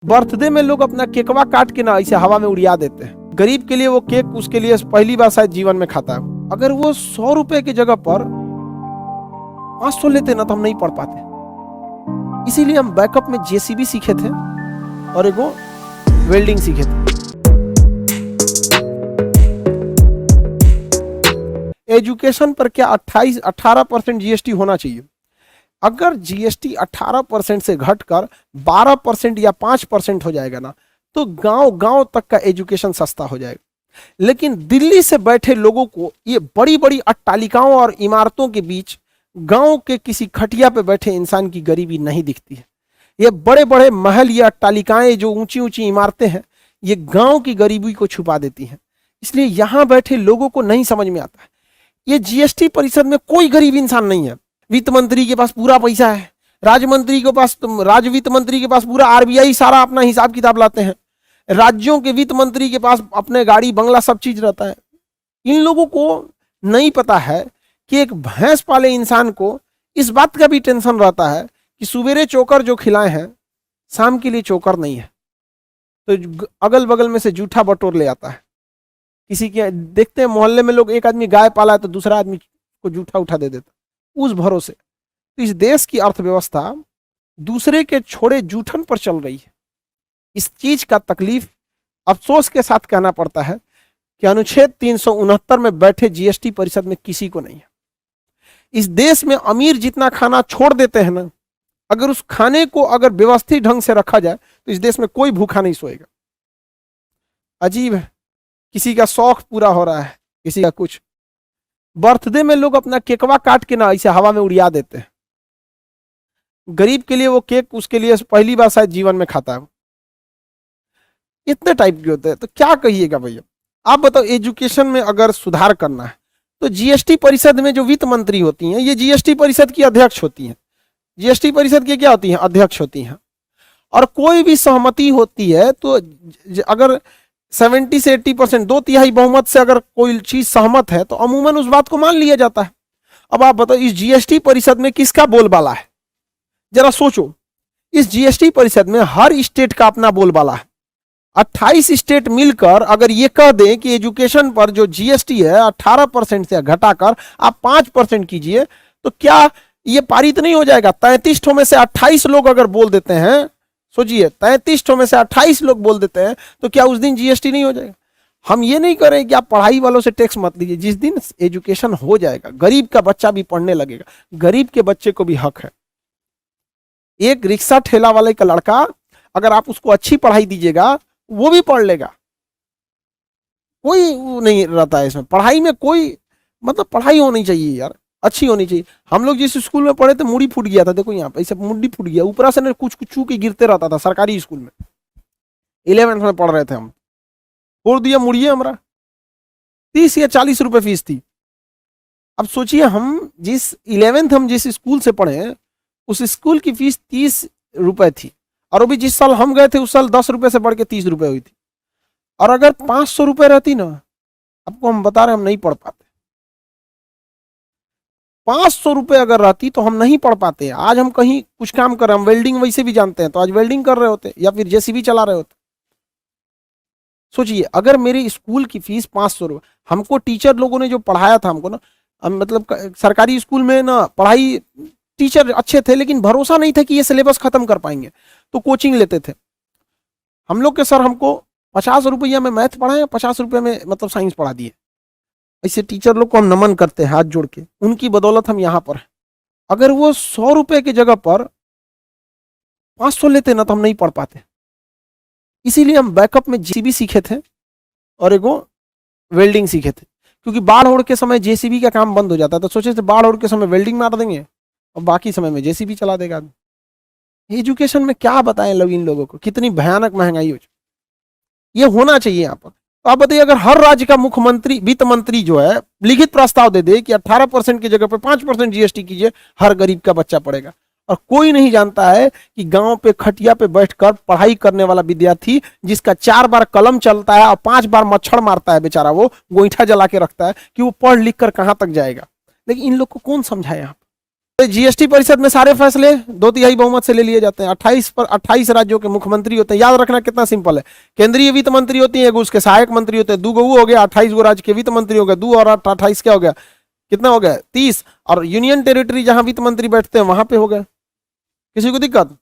Birthday में लोग अपना केकवा काट के ना ऐसे हवा में उड़िया देते हैं। गरीब के लिए वो केक उसके लिए पहली बार शायद जीवन में खाता है। अगर वो 100 रुपए की जगह पर 500 लेते ना तो हम नहीं पढ़ पाते। इसीलिए हम बैकअप में जेसीबी सीखे थे और एक वो वेल्डिंग सीखे थे। एजुकेशन पर क्या 18% जीएसटी होना चाहिए। अगर जीएसटी 18% से घटकर 12% या 5% हो जाएगा ना तो गांव गांव तक का एजुकेशन सस्ता हो जाएगा। लेकिन दिल्ली से बैठे लोगों को ये बड़ी बड़ी अट्टालिकाओं और इमारतों के बीच गांव के किसी खटिया पे बैठे इंसान की गरीबी नहीं दिखती है। ये बड़े बड़े महल या अट्टालिकाएं जो ऊंची ऊंची इमारतें हैं ये गांव की गरीबी को छुपा देती हैं। इसलिए यहां बैठे लोगों को नहीं समझ में आता है। ये जीएसटी परिषद में कोई गरीब इंसान नहीं है। वित्त मंत्री के पास पूरा पैसा है, राज्य मंत्री के पास, राज्य वित्त मंत्री के पास पूरा आरबीआई सारा अपना हिसाब किताब लाते हैं, राज्यों के वित्त मंत्री के पास अपने गाड़ी बंगला सब चीज रहता है। इन लोगों को नहीं पता है कि एक भैंस पाले इंसान को इस बात का भी टेंशन रहता है कि सुबेरे चोकर जो खिलाए हैं शाम के लिए चोकर नहीं है, तो अगल बगल में से जूठा बटोर ले आता है। किसी के देखते हैं मोहल्ले में लोग, एक आदमी गाय पाला है तो दूसरा आदमी को जूठा उठा दे देता उस भरोसे। तो इस देश की अर्थव्यवस्था दूसरे के छोड़े जूठन पर चल रही है। इस चीज का तकलीफ अफसोस के साथ कहना पड़ता है कि अनुच्छेद 369 में बैठे जीएसटी परिषद में किसी को नहीं है। इस देश में अमीर जितना खाना छोड़ देते हैं ना, अगर उस खाने को अगर व्यवस्थित ढंग से रखा जाए तो इस देश में कोई भूखा नहीं सोएगा। अजीब है, किसी का शौक पूरा हो रहा है, किसी का कुछ। बर्थडे में लोग अपना केकवा काट के ना ऐसे हवा में उड़िया देते हैं। गरीब के लिए वो केक उसके लिए पहली बार शायद जीवन में खाता है। इतने टाइप के होते हैं। तो क्या कहिएगा भैया, आप बताओ। एजुकेशन में अगर सुधार करना है तो जीएसटी परिषद में जो वित्त मंत्री होती हैं ये जीएसटी परिषद की अध्यक्ष होती हैं। जीएसटी परिषद की क्या होती हैं? अध्यक्ष होती हैं। और कोई भी सहमति होती है तो अगर 70 से 80%, 2/3 बहुमत से अगर कोई चीज सहमत है तो अमूमन उस बात को मान लिया जाता है। अब आप बताओ इस जीएसटी परिषद में किसका बोलबाला है? जरा सोचो, इस जीएसटी परिषद में हर स्टेट का अपना बोलबाला है। 28 स्टेट मिलकर अगर ये कह दें कि एजुकेशन पर जो जीएसटी है 18% से घटाकर आप 5% कीजिए तो क्या ये पारित नहीं हो जाएगा? 33 में से 28 लोग अगर बोल देते हैं, सोचिए 33 में से 28 लोग बोल देते हैं तो क्या उस दिन जीएसटी नहीं हो जाएगा? हम ये नहीं करें कि आप पढ़ाई वालों से टैक्स मत लीजिए। जिस दिन एजुकेशन हो जाएगा गरीब का बच्चा भी पढ़ने लगेगा। गरीब के बच्चे को भी हक है। एक रिक्शा ठेला वाले का लड़का अगर आप उसको अच्छी पढ़ाई दीजिएगा वो भी पढ़ लेगा। कोई नहीं रहता है इसमें। पढ़ाई में कोई मतलब पढ़ाई होनी चाहिए यार, अच्छी होनी चाहिए। हम लोग जिस स्कूल में पढ़े थे मुड़ी फूट गया था, देखो यहाँ पे ऐसे मुड़ी फूट गया, ऊपर से कुछ कुछ छू के गिरते रहता था। सरकारी स्कूल में 11th में पढ़ रहे थे हम, फोड़ दिया मुड़िए हमारा। 30 या 40 रुपए फीस थी। अब सोचिए हम जिस 11th हम जिस स्कूल से पढ़े उस स्कूल की फीस 30 रुपए थी, और अभी जिस साल हम गए थे उस साल 10 रुपए से बढ़ के 30 रुपए हुई थी। और अगर 500 रुपए रहती ना, आपको हम बता रहे हम नहीं पढ़ पाते। 500 रुपए अगर रहती तो हम नहीं पढ़ पाते। आज हम कहीं कुछ काम कर रहे हैं, हम वेल्डिंग वैसे भी जानते हैं तो आज वेल्डिंग कर रहे होते या फिर जेसीबी चला रहे होते। सोचिए अगर मेरी स्कूल की फीस 500 रुपए, हमको टीचर लोगों ने जो पढ़ाया था हमको ना, मतलब सरकारी स्कूल में ना पढ़ाई टीचर अच्छे थे लेकिन भरोसा नहीं था कि ये सिलेबस खत्म कर पाएंगे, तो कोचिंग लेते थे हम लोग के सर। हमको 50 रुपया में मैथ पढ़ाए, 50 रुपये में मतलब साइंस पढ़ा दिए। ऐसे टीचर लोग को हम नमन करते हैं हाथ जोड़ के, उनकी बदौलत हम यहाँ पर हैं। अगर वो 100 रुपए की जगह पर 500 लेते ना तो हम नहीं पढ़ पाते। इसीलिए हम बैकअप में जेसीबी सीखे थे और एक वो वेल्डिंग सीखे थे, क्योंकि बाढ़ ओढ़ के समय जेसीबी का काम बंद हो जाता है। तो सोचे थे बाढ़ ओढ़ के समय वेल्डिंग मार देंगे और बाकी समय में जेसीबी चला देगा आदमी। एजुकेशन में क्या बताएं लोग इन लोगों को, कितनी भयानक महंगाई हो। ये होना चाहिए यहाँ पर। तो आप बताइए अगर हर राज्य का मुख्यमंत्री वित्त मंत्री जो है लिखित प्रस्ताव दे दे कि 18% की जगह पर 5% जीएसटी कीजिए, हर गरीब का बच्चा पढ़ेगा। और कोई नहीं जानता है कि गांव पे खटिया पे बैठकर पढ़ाई करने वाला विद्यार्थी जिसका 4 बार कलम चलता है और 5 बार मच्छर मारता है, बेचारा वो गोईठा जला के रखता है, कि वो पढ़ लिख कर कहां तक जाएगा। लेकिन इन लोग को कौन समझाए यहाँ। तो जीएसटी परिषद में सारे फैसले 2/3 बहुमत से ले लिए जाते हैं। 28 राज्यों के मुख्यमंत्री होते हैं। याद रखना कितना सिंपल है। केंद्रीय वित्त मंत्री होती है, उसके सहायक मंत्री होते हैं, 2 गो हो गया, 28 गो राज्य के वित्त मंत्री हो गए, 2 और 8 28 क्या हो गया, कितना हो गया 30। और यूनियन टेरिटरी जहां वित्त मंत्री बैठते हैं वहां पे हो गया। किसी को दिक्कत?